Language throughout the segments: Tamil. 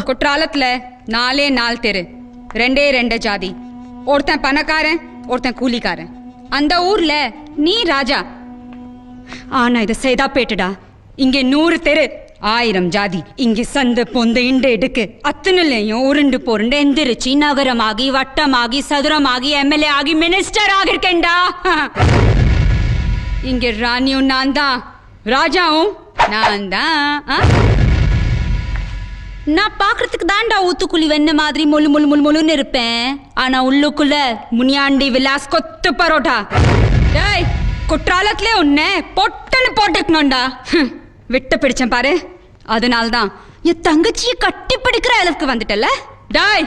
குற்றாலத்துல 4 தெரு, 2 ஜாதி. ஒருத்தன் பணக்காரன், ஒருத்தன் கூலிக்காரன். அந்த ஊர்ல நீ ராஜா. ஆனா இது சேதாப்பேட்டடா. இங்க 100 தெரு, 1000 ஜாதி. இங்க சந்த பொந்த இண்டு எடுக்கு அத்தனையும் உருண்டு பொருண்டு எந்திரிச்சு நகரமாகி வட்டமாகி சதுரமாகி எம்எல்ஏ ஆகி மினிஸ்டர் ஆகிருக்கேன்டா. இங்க ராணியும் நான் தான், ராஜாவும் நான் தான். நான் பாக்குறதுக்கு தாண்டா ஊத்துக்குழி வெண்ண மாதிரி மொழு மொழு மொழு மொழுன்னு இருப்பேன். ஆனா உள்ளுக்குள்ள முனியாண்டி விலாஸ் கொத்து பரோட்டா. டேய், குற்றாலத்திலே உன்னை பொட்டுன்னு போட்டுக்கணும்டா. விட்டு பிடிச்சேன் பாரு. அதனால்தான் என் தங்கச்சியை கட்டி பிடிக்கிற அளவுக்கு வந்துட்டல. டேய்,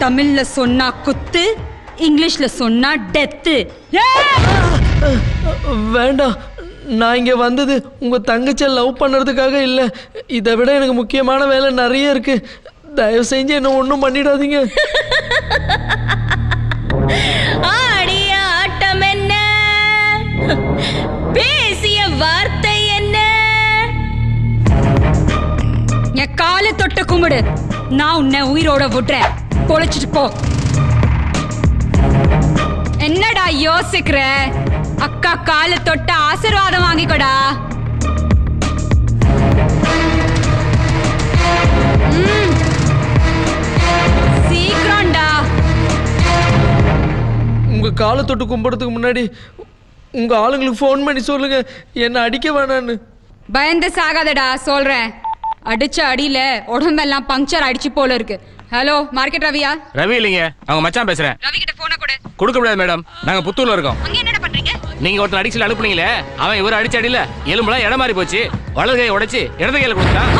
தமிழ்ல சொன்னா குத்து, இங்கிலீஷ்ல சொன்னா டெத்து. வேண்டாம், நான் இங்கே வந்தது உங்கள் தங்கச்சியை லவ் பண்ணுறதுக்காக இல்லை. இதை விட எனக்கு முக்கியமான வேலை நிறைய இருக்கு. தயவு செஞ்சு என்ன ஒன்றும் பண்ணிடாதீங்க. ஆடிய ஆட்டம் என்ன, பேசிய வார்த்தை என்ன? என் காலை தொட்டு கும்பிடு. நான் உன்னை உயிரோட விடுறேன். பொழைச்சிட்டு போ. என்னடா யோசிக்கிற? அக்கா காலை தொட்ட ஆசீர்வாதம் வாங்கிக்கோடா. சீக்கிரம்டா. உங்கள் காலை தொட்டு கும்பிட்றதுக்கு முன்னாடி உங்கள் ஆளுங்களுக்கு ஃபோன் பண்ணி சொல்லுங்க என்னை அடிக்க வேணான்னு. பயந்து சாகாதடா, சொல்றேன். அடிச்ச அடியில உடம்பெல்லாம் பங்க்சர் அடிச்சு போல இருக்கு. Hello, market ரவியா? ரவி இல்லைங்க, அவங்க மச்சான் பேசுறேன். ரவி கிட்ட போன கொடு. கொடுக்க முடியாது மேடம், நாங்க புத்தூர்ல இருக்கோம். அங்க என்னடா பண்றீங்க? நீங்க ஒருத்தர் அடிச்சு அனுப்புனீங்களே, அவன் இவரு அடிச்ச அடியில எலும்புலாம் இடம் மாறி போச்சு. வலது கையை உடைச்சு இடது கையில கொடுத்தான்.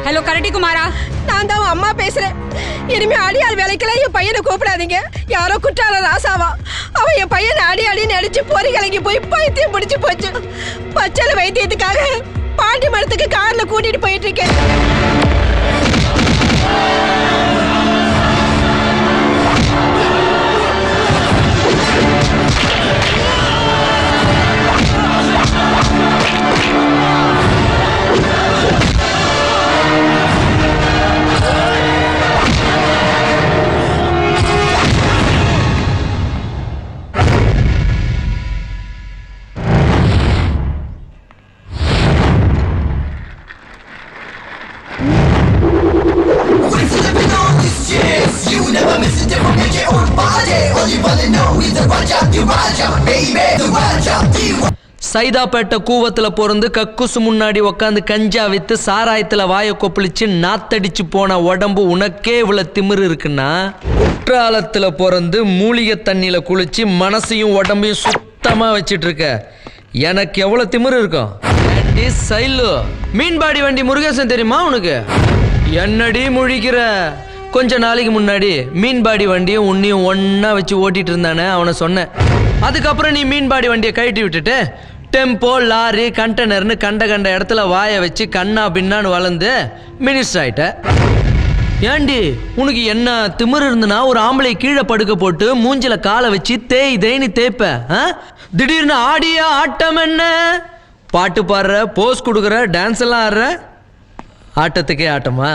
ஹலோ, கரடி குமாரா? நான் தான் அம்மா பேசுறேன். இனிமே அடியாள் வேலைக்கெல்லாம் என் பையனை கூப்பிடாதீங்க. யாரோ குற்றால ராசாவா, அவன் என் பையனை அடின்னு அடிச்சு பொறி கலங்கி போய் பைத்தியம் பிடிச்சு போச்சு. பச்சளை வைத்தியத்துக்காக பாண்டி மரத்துக்கு கார்ல கூட்டிட்டு போயிட்டு இருக்கேன். சைதாப்பேட்டை கூவத்தில் பிறந்து கக்குசு முன்னாடி உக்காந்து கஞ்சா வித்து சாராயத்தில் வாயை கொப்பளிச்சு நாத்தடிச்சு போன உடம்பு உனக்கே இவ்வளவு திமிரு இருக்குன்னா, குற்றாலத்தில் பிறந்து மூலிகை தண்ணியில் குளிச்சு மனசையும் உடம்பையும் சுத்தமாக வச்சிட்டு இருக்க எனக்கு எவ்வளவு திமிரு இருக்கும்? சைலு, மீன்பாடி வண்டி முருகேசன் தெரியுமா உனக்கு? என்னடி முழிக்கிற? கொஞ்ச நாளைக்கு முன்னாடி மீன்பாடி வண்டியும் உன்னையும் ஒன்னா வச்சு ஓட்டிட்டு இருந்தானே, அவனை சொன்னேன். அதுக்கப்புறம் நீ மீன்பாடி வண்டியை கழட்டி விட்டுட்டு டெம்போ, லாரி, கண்டெய்னர்னு கண்ட இடத்துல வாயை வச்சு கண்ணா பின்னான்னு வளர்ந்து மினிஸ்டர் ஆயிட்ட. ஏண்டி, உனக்கு என்ன திமிரு இருந்துன்னா ஒரு ஆம்பளை கீழே படுக்க போட்டு மூஞ்சில காலை வச்சு தேய்னு தேய்ப்ப. திடீர்னு ஆடிய ஆட்டம் என்ன, பாட்டு பாடுற, போஸ் கொடுக்குற, டான்ஸ் எல்லாம் ஆடுற. ஆட்டத்துக்கே ஆட்டமா?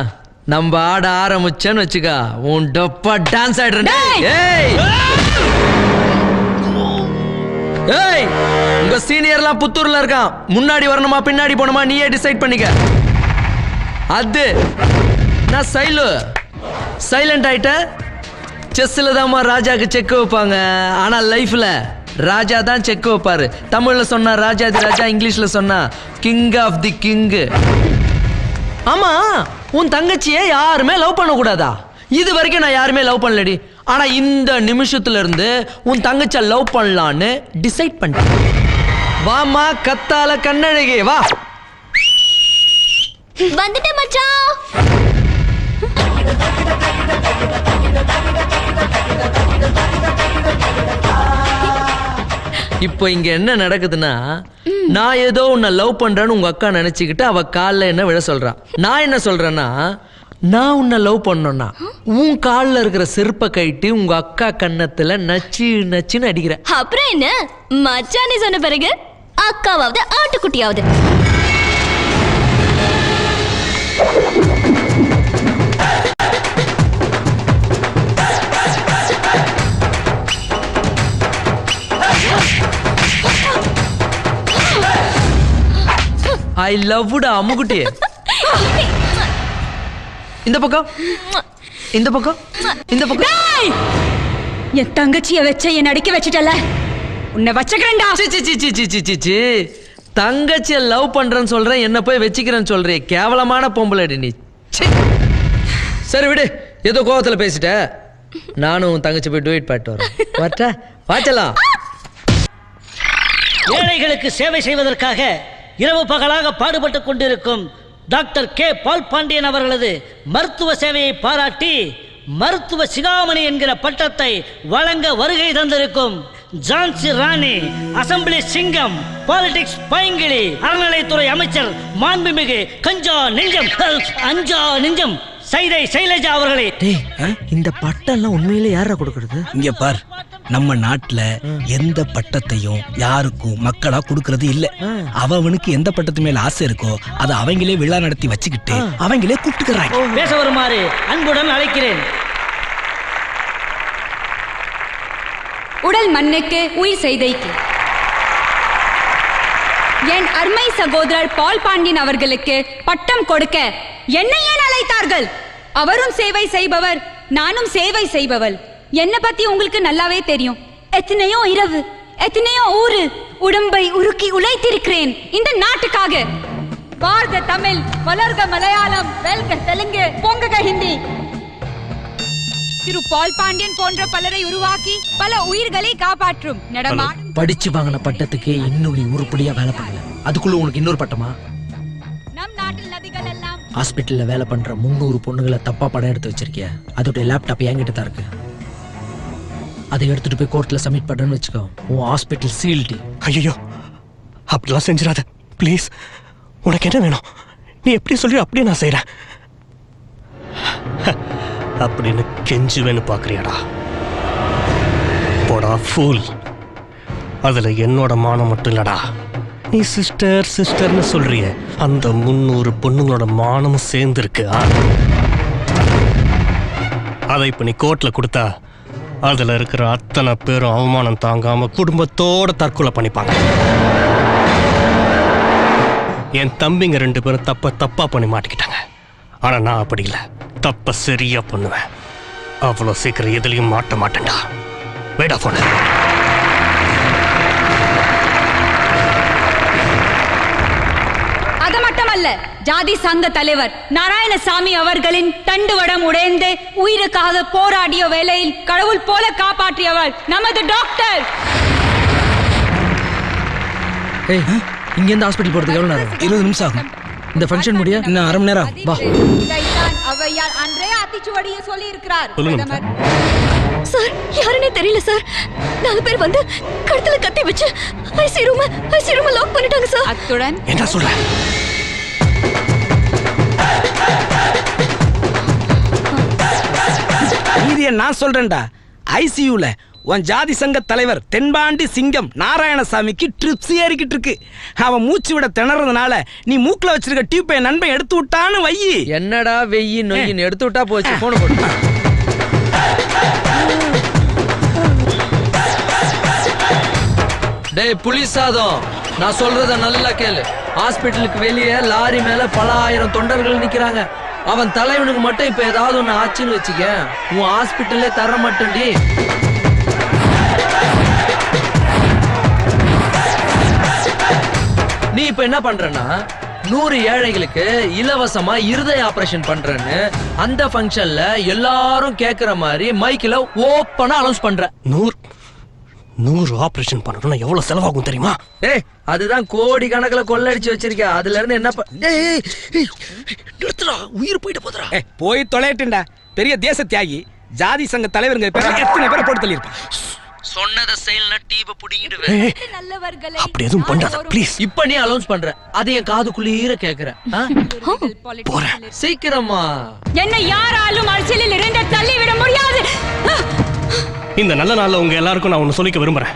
நம்ம ஆட ஆரம்பிச்சேன்னு வச்சுக்கா உன் டப்பா டான்ஸ் ஆடுறேன். ஏய், உங்க சீனியர்லாம் புத்தூர்ல இருக்கான். முன்னாடி வரணுமா பின்னாடி போகணுமா நீயே டிசைட் பண்ணிக்க. அது நான் சைலண்ட் ஆயிட்ட. செஸ்ல தான்மா ராஜாக்கு செக் வைப்பாங்க, ஆனா லைஃப்ல ராஜா தான் செக் வைப்பாரு. தமிழ்ல சொன்னா ராஜாதி ராஜா, இங்கிலீஷ்ல சொன்னா கிங் ஆஃப் தி கிங். ஆமா, உன் தங்கச்சியை யாருமே லவ் பண்ண கூடாதா? இது வரைக்கும் நான் யாருமே லவ் பண்ணலடி. ஆனா இந்த நிமிஷத்துல இருந்து உன் தங்கச்சியை லவ் பண்ணலான்னு டிசைட் பண்ணிட்டேன். வாமா கத்தால கண்ணழகே, வா. வந்துட்டேன் மச்சான். இப்போ இங்க என்ன நடக்குதுன்னா, நான் ஏதோ உன்னை லவ் பண்றேன்னு உங்க அக்கா நினைச்சுக்கிட்டு அவ காலில் என்ன விழ சொல்றான். நான் என்ன சொல்றேன்னா, நான் உன்னை லவ் பண்ணோன்னா உன் காலில் இருக்கிற செருப்பை கழட்டி உங்க அக்கா கன்னத்துல நச்சு நச்சுன்னு அடிக்கிறேன். அப்புறம் என்ன மச்சான் நீ சொன்ன பிறகு அக்காவாவது ஆட்டுக்குட்டியாவது. ஐ லவ்வுடா அம்முக்குட்டியே. இந்த பக்கம் இந்த பக்கம் இந்த பக்கம். என் தங்கச்சிய வச்ச என் அடிக்க வச்சுட்டல, உன்னை வச்சுக்கிறேன்டா. தங்கச்சிய லவ் பண்றேன்னு சொல்றேன், என்ன போய் வச்சுக்கிறேன்னு சொல்றேன். கேவலமான பொம்பளை நீ. சரி விடு, ஏதோ கோவத்துல பேசிட்ட. நானும் உன் தங்கச்சி போய் டூயிட் பாட்டு வரேன். வாச்சலாம். ஏழைகளுக்கு சேவை செய்வதற்காக இரவு பகலாக பாடுபட்டுக் கொண்டிருக்கும் டாக்டர் கே பால் பாண்டியன் அவர்களது மருத்துவ சேவையை பாராட்டி மருத்துவ சிகாமணி என்கிற பட்டத்தை வழங்க வருகை தந்திருக்கும் ஜான்சி ராணி, அசம்பிளி சிங்கம், பாலிடிக்ஸ் பைங்கிளி, அறநிலைத்துறை அமைச்சர் மாண்புமிகு அஞ்சா நெஞ்சம் சைதை சைலஜா அவர்களே. இந்த பட்டம்லாம் உண்மையிலே யாரா கொடுக்கறது? இங்க பார், நம்ம நாட்டுல எந்த பட்டத்தையும் யாருக்கும் மக்களா கொடுக்கறது இல்ல. அவனுக்கு எந்த பட்டத்து மேல ஆசை இருக்கோ அதை அவங்களே விழா நடத்தி வச்சுக்கிட்டு அவங்களே கூப்பிட்டுக்கிறாங்க. பேச வருமாறு அன்புடன் அழைக்கிறேன். உடல் மண்ணுக்கு உயிர் செய்தைக்கு என் அருமை சகோதரர் பால் பாண்டியன் அவர்களுக்கு பட்டம் கொடுக்க என்னை ஏன் அழைத்தார்கள்? அவரும் சேவை செய்பவர், நானும் சேவை செய்பவள். என்ன பத்தி உங்களுக்கு நல்லாவே தெரியும். எத்தனையோ இரவு, எத்தனையோ ஊரு உடம்பை உருக்கி உழைத்திருக்கிறேன் இந்த நாட்டுக்காக. வாழ்க தமிழ், வளர்க மலையாளம், வெல்க தெலுங்கு, பொங்குக ஹிந்தி. திரு பால் பாண்டியன் போன்ற பலரை உருவாக்கி பல உயிர்களை காப்பாற்றும் நடமாடும். படிச்சு வாங்கின பட்டத்துக்கு இன்னும் நீ உருப்படியா வேலை பண்ணல, அதுக்குள்ள உனக்கு இன்னொரு பட்டமா? நம் நாட்டில் நதிகள் எல்லாம் ஹாஸ்பிட்டல்ல வேலை பண்ற 300 பொண்ணுங்களை தப்பா படம் எடுத்து வச்சிருக்கிய. அதோட லேப்டாப் என்கிட்ட தான் இருக்கு. அதை எடுத்துட்டு போய் கோர்ட்ல சப்மிட் பண்றேன்னு வச்சுக்கோ, உன் ஹாஸ்பிட்டல் சீல்டி. ஐயோ, அப்படிலாம் செஞ்சிடாத ப்ளீஸ். உனக்கு என்ன வேணும்? நீ எப்படி சொல்லி அப்படியே நான் செய்றேன் அப்படின்னு கெஞ்சுவேன்னு பாக்குறியாடா? போடா ஃபூல். அதுல என்னோட மானம் மட்டும் இல்லடா, நீ சிஸ்டர் சிஸ்டர்னு சொல்றிய அந்த 300 பொண்ணுங்களோட மானமும் சேர்ந்துருக்கு. அதை இப்ப நீ கோர்ட்ல கொடுத்தா அதுல இருக்கிற அத்தனை பேரும் அவமானம் தாங்காம குடும்பத்தோட தற்கொலை பண்ணிப்பாங்க. என் தம்பிங்க 2 பேரும் தப்பா பண்ணி மாட்டிக்கிட்டாங்க. ஆனா நான் அப்படி இல்லை, தப்ப சரியா பண்ணுவேன். அவ்வளவு சீக்கிரம் எதுலையும் மாட்ட மாட்டேன்டா. வேடா போன. அது மட்டுமல்ல, ஜாதி சங்க தலைவர் நாராயணசாமி அவர்களின் தண்டுவடம் உடைந்து உயிருக்காக போராடிய வேளையில் கடவுள் போல காப்பாற்றியவர் நமது டாக்டர். இங்க இருந்து ஹாஸ்பிட்டல் போறதுக்கு எவ்வளவு நேரம்? 20 நிமிஷம் ஆகும். இந்த ஃபங்க்ஷன் முடிய இன்னும் 1/2 மணி நேரம். வா. அவையார் அன்றே ஆத்திச்சுவடியை சொல்லி இருக்கிறார். சார், யாருன்னே தெரியல சார். 4 பேர் வந்து கழுத்துல கத்தி வச்சு ஐசி ரூம் லாக் பண்ணிட்டாங்க சார். அத்துடன் என்ன சொல்ற? நீதியை நான் சொல்றேன்டா. ஐசியூல உன் ஜாதி சங்க தலைவர் தென்பாண்டி சிங்கம் நாராயணசாமிக்கு ட்ரிப்ஸ் ஏறிக்கிட்டு இருக்கு. அவன் மூச்சு விட திணறதுனால நீ மூக்குல வச்சிருக்க டியூப்பை நண்பன் எடுத்து விட்டான்னு வையி. என்னடா வெய்யி நொய்யின்னு எடுத்து விட்டா போச்சு. போன போட்டு டேய் புலி சாதம், நான் சொல்றத நல்லா கேளு. ஹாஸ்பிட்டலுக்கு வெளியே லாரி மேல பல ஆயிரம் தொண்டர்கள் நிக்கிறாங்க. அவன் தலைவனுக்கு மட்டும் இப்ப ஏதாவது ஒண்ணு ஆச்சுன்னு வச்சுக்க, உன் ஹாஸ்பிட்டல்லே தர மாட்டேன்டி. நீ இப்ப என்ன பண்றன்னா 100 ஏழைகளுக்கு இலவசமா இருதய ஆபரேஷன் பண்றேன்னு அந்த ஃபங்க்ஷன்ல எல்லாரும் கேக்குற மாதிரி மைக்ல ஓப்பனா அனௌன்ஸ் பண்ற. 100 ஆபரேஷன் பண்ணணும்னா எவ்வளவு செலவாகும் தெரியுமா? ஏய், அதுதான் கோடி கணக்குல கொள்ளடிச்சு வச்சிருக்க. அதுல இருந்து என்ன நிறுத்துடா, உயிர் போயிட்டு போதுடா. போய் தொலைட்டுண்டா. பெரிய தேச தியாகி ஜாதி சங்க தலைவருங்க எத்தனை பேரை போட்டு தள்ளியிருப்பான். சொன்னதை செயல்னா டீப புடிங்கிடுவேன். நல்லவர்களை அப்படி எதுவும் பண்ணாத ப்ளீஸ். இப்ப நீ அனௌன்ஸ் பண்ற, அது என் காதுக்குள்ளீர கேக்குறேன். போறேன் சீக்கிரமா. என்னை யாராலும் அரசியலில் இருந்து தள்ளிவிட முடியாது. இந்த நல்ல நாள்ல உங்க எல்லாருக்கும் நான் ஒன்னு சொல்லிக்க விரும்புறேன்.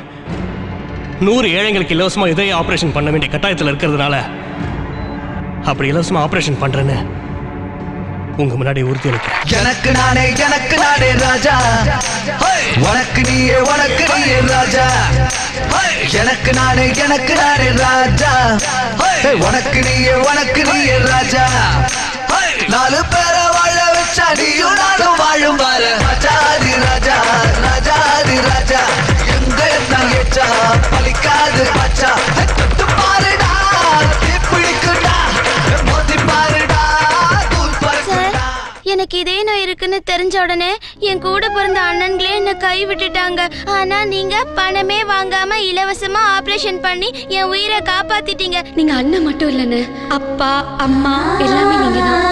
100 ஏழைங்களுக்கு இலவசமா இதய ஆபரேஷன் பண்ண வேண்டிய கட்டாயத்தில் இருக்கிறதுனால அப்படி இலவசமா ஆபரேஷன் பண்றேன்னு உங்க முன்னாடி உறுதி அளிக்கிறேன். எனக்கு நானே ராஜா, உனக்கு நீயே ராஜா. எனக்கு நானே ராஜா, உனக்கு நீயே ராஜா. 4 பேரை வாழ வச்சா நீயும் நானும் வாழும் பாரு. ராஜாதி ராஜா, ராஜாதி ராஜா, எங்க நான் ஏச்சா பலிக்காது ஆச்சா. தொட்டு பாருடா, பிடிக்குடா, மோதி பாருடா. எனக்கு இதே நோய் இருக்குன்னு தெரிஞ்ச உடனே என் கூட பிறந்த அண்ணன்களே என்ன கை விட்டுட்டாங்க. ஆனா நீங்க பணமே வாங்காம இலவசமா ஆபரேஷன் பண்ணி என் உயிரை காப்பாத்திட்டீங்க. நீங்க அண்ணன் மட்டும் இல்லன்னு, அப்பா அம்மா எல்லாமே நீங்க தான்.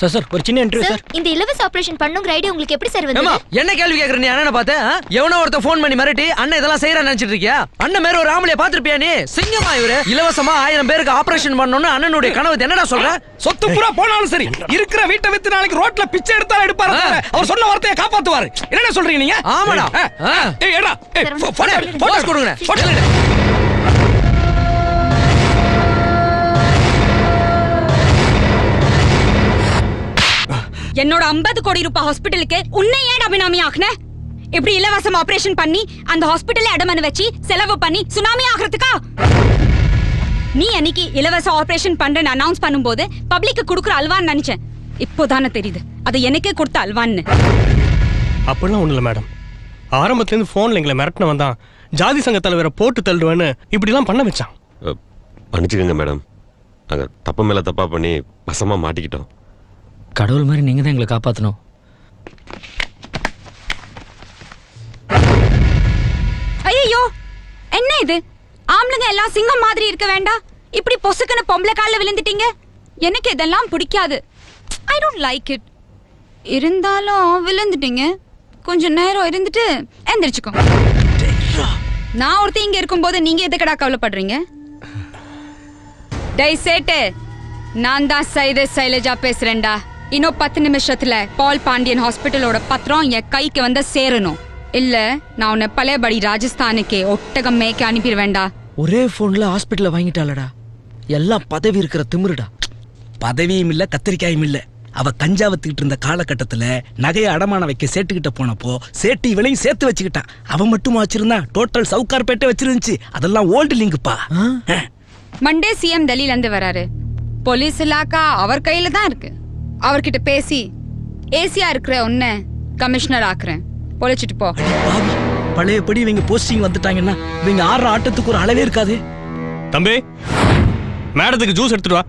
சார் ஒரு சின்ன இன்டர்வியூ சார். இந்த இலவச ஆபரேஷன் பண்ணுங்கிற ஐடியா உங்களுக்கு எப்படி சார் வந்தது? என்ன கேள்வி கேக்குற நீ? அண்ணனை பார்த்த எவனோ ஒருத்த போன் பண்ணி மிரட்டி அண்ணன் இதெல்லாம் செய்யற நினைச்சிட்டு இருக்கியா? அண்ணன் மேல ஒரு ஆம்பளைய பாத்திருப்பியா நீ? சிங்கமா இவரு இலவசமா 1000 பேருக்கு ஆபரேஷன் பண்ணணும்னு அண்ணனுடைய கனவு என்னடா சொல்ற? சொத்து பூரா போனாலும் சரி, இருக்கிற வீட்டை வித்து நாளைக்கு ரோட்ல பிச்சை எடுத்தாலும் எடுப்பாரு. அவர் சொன்ன வார்த்தையை காப்பாத்துவாரு. என்ன சொல்றீங்க நீங்க? ஆமாடா. ஏய் ஏடா, போட்டோஸ் கொடுங்க. என்னோட 50 கோடி ரூபாய் ஹாஸ்பிட்டலுக்கு உன்னை ஏன் அபிநாமி ஆக்குன? இப்படி இலவசம் ஆபரேஷன் பண்ணி அந்த ஹாஸ்பிட்டல்ல அடமான வச்சு செலவு பண்ணி சுனாமி ஆகிறதுக்கா? நீ அன்னைக்கு இலவச ஆபரேஷன் பண்றேன்னு அனௌன்ஸ் பண்ணும்போது பப்ளிக்கு கொடுக்குற அல்வான்னு நினைச்சேன். இப்போதானே தெரியுது அது எனக்கே கொடுத்த அல்வான்னு. அப்படிலாம் ஒண்ணு இல்ல மேடம். ஆரம்பத்துல இருந்து போன்ல எங்களை மிரட்டினவன் தான் ஜாதி சங்க தலைவரை போட்டு தள்ளுவேன்னு இப்படிலாம் பண்ண வச்சான். மன்னிச்சுக்கோங்க மேடம், நாங்க தப்பு மேல தப்பா பண்ணி வசமா மாட்டிக்கிட்டோம். கடவுள் மாதிரி நீங்க தான் எங்களை காப்பாத்தணும். ஐயோ என்ன இது? ஆம்பளைங்க எல்லாம் சிங்கம் மாதிரி இருக்க வேண்டாம், இப்படி பொசுக்குன்னு பொம்பளை கால்ல விழுந்துட்டீங்க. எனக்கு இதெல்லாம் பிடிக்காது. I don't like it. இருந்தாலும் விழுந்துட்டீங்க, கொஞ்சம் நேரம் இருந்துட்டு எந்திரிச்சுக்கோ. நான் ஒருத்தர் இங்க இருக்கும்போது நீங்க எதுக்கடா கவலைப்படுறீங்க? டேய் சேட்டு, நான் தான் சைலஜா பேசுறேன்டா. இன்னும் 10 நிமிஷத்துல பால் பாண்டியன் ஹாஸ்பிட்டலோட பத்திரம் என் கைக்கு வந்து சேரணும். இல்ல நான் உன்னை பழையபடி ராஜஸ்தானுக்கு ஒட்டகம் மேய்க்க அனுப்பிடுவேண்டா. ஒரே போன்ல ஹாஸ்பிட்டல்ல வாங்கிட்டாளடா. எல்லாம் பதவி இருக்கிற திமிருடா. பதவியும் இல்ல கத்திரிக்காயும் இல்ல. அவ கஞ்சாவத்துக்கிட்டு இருந்த காலகட்டத்துல நகையை அடமான வைக்க சேட்டுக்கிட்ட போனப்போ சேட்டு இவளையும் சேர்த்து வச்சுக்கிட்டான். அவன் மட்டுமா வச்சிருந்தா? டோட்டல் சவுகார்பேட்டை வச்சிருந்துச்சு. அதெல்லாம் ஓல்டு லிங்குப்பா. மண்டே சிஎம் டெல்லியில இருந்து வராரு. போலீஸ் இலாக்கா அவர் கையில தான் இருக்கு. அவர்கிட்ட பேசி ஏசியா இருக்கிற உன்னை கமிஷனர் ஆக்குறேன். பொழைச்சிட்டு போ. பழையபடி இவங்க போஸ்டிங் வந்துட்டாங்கன்னா இவங்க ஆடுற ஆட்டத்துக்கு ஒரு அளவே இருக்காது. தம்பி, மேடத்துக்கு ஜூஸ் எடுத்துட்டு வா.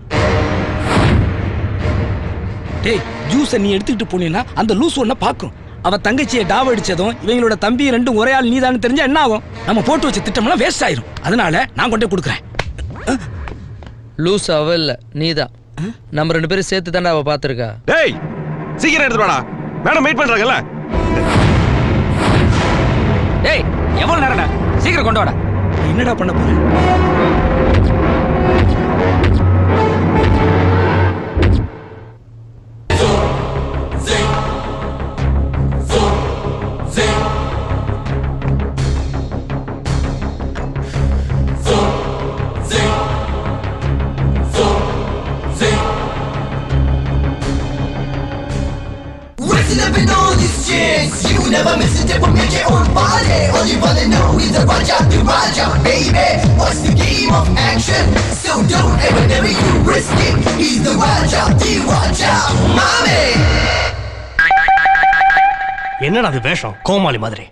டேய், ஜூஸை நீ எடுத்துக்கிட்டு போனீங்கன்னா அந்த லூஸ் ஒன்ன பாக்கும். அவ தங்கச்சியை டாவ் அடிச்சதும் இவங்களோட தம்பி 2 ஒரே ஆள் நீதான்னு தெரிஞ்சா என்ன ஆகும்? நம்ம போட்டு வச்ச திட்டம்லாம் வேஸ்ட் ஆயிரும். அதனால நான் கொண்டே கொடுக்குறேன். லூஸ் அவ இல்ல, நீதான். நம்ம 2 பேரும் சேர்த்து தாண்டா அவ பாத்துருக்கா. டேய் சீக்கிரம் எடுத்து வாடா, மேடம் வெயிட் பண்றாங்கல்ல. டேய் எவ்வளவு நேரம்டா, சீக்கிரம் கொண்டு வாடா. என்னடா பண்ண போற? Never miss a dip or make your own body. All you wanna know is the Raja, the Raja, baby. What's the game of action? So don't ever, never you risk it. He's the Raja, the Raja, mommy. என்னடா அது வேஷம்? கோமாளி மாதிரி.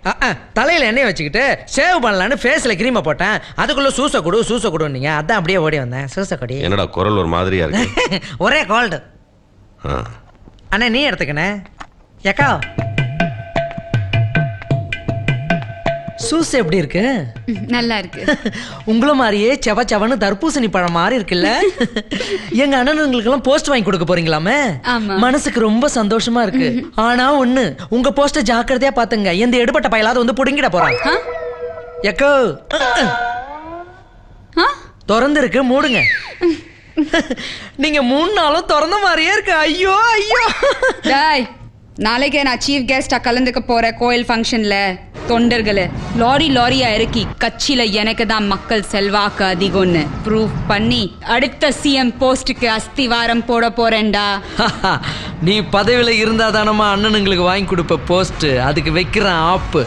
தலையில எண்ணெய் வச்சுக்கிட்டு சேவ் பண்ணலான்னு ஃபேஸ்ல கிரீமை போட்டேன். அதுக்குள்ள சூச கொடுன்னீங்க. அதான் அப்படியே ஓடி வந்தேன். சூச கொடி. என்னடா குரல் ஒரு மாதிரியா இருக்கு? ஒரே கோல்டு. அண்ணா நீ எடுத்துக்கண்ணே. ஏக்கா சூஸ் எப்படி இருக்கு? நல்லா இருக்கு. உங்களை மாதிரியே செவன்னு தர்பூசணி பழம் மாதிரி இருக்குல்ல. எங்க அண்ணனுங்களுக்கு எல்லாம் போஸ்ட் வாங்கி கொடுக்க போறீங்களாமே? மனசுக்கு ரொம்ப சந்தோஷமா இருக்கு. ஆனா ஒண்ணு, உங்க போஸ்ட ஜாக்கிரதையா பாத்துங்க. எந்த எடுபட்ட பயலாவது வந்து புடுங்கிட போறான். எக்கோ திறந்து இருக்கு, மூடுங்க. நீங்க 3 நாளும் திறந்த மாதிரியே இருக்கு. ஐயோ ஐயோ. டேய் நாளைக்கு நான் சீஃப் கெஸ்டா கலந்துக்க போற கோயில் ஃபங்க்ஷன்ல தொண்டர்களை லாரியா இறக்கி கட்சியில எனக்கு தான் மக்கள் செல்வாக்கு அதிகம்னு ப்ரூவ் பண்ணி அடுத்த சிஎம் போஸ்டுக்கு அஸ்திவாரம் போட போறேன்டா. நீ பதவியில் இருந்தா தானம்மா அண்ணனுங்களுக்கு வாங்கி கொடுப்ப போஸ்ட். அதுக்கு வைக்கிறேன் ஆப்பு.